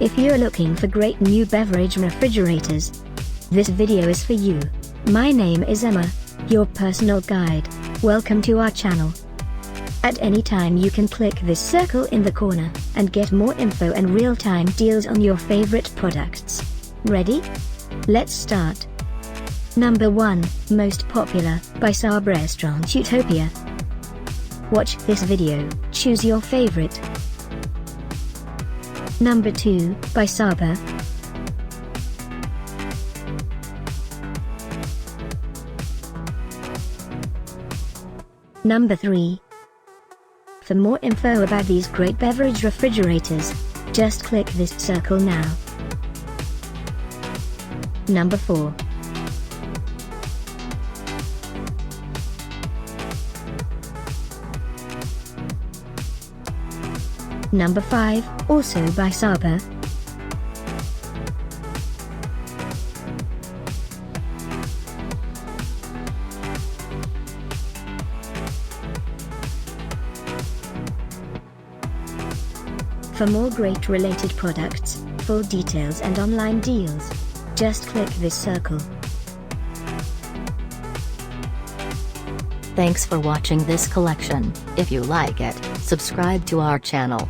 If you're looking for great new beverage refrigerators, this video is for you. My name is Emma, your personal guide. Welcome to our channel. At any time you can click this circle in the corner, and get more info and real-time deals on your favorite products. Ready? Let's start. Number 1, Most Popular, by Saba Restaurant Utopia. Watch this video, choose your favorite. Number 2, by Saba. Number 3. For more info about these great beverage refrigerators, just click this circle now. Number 4. Number 5, also by Saba. For more great related products, full details and online deals, just click this circle. Thanks for watching this collection. If you like it, subscribe to our channel.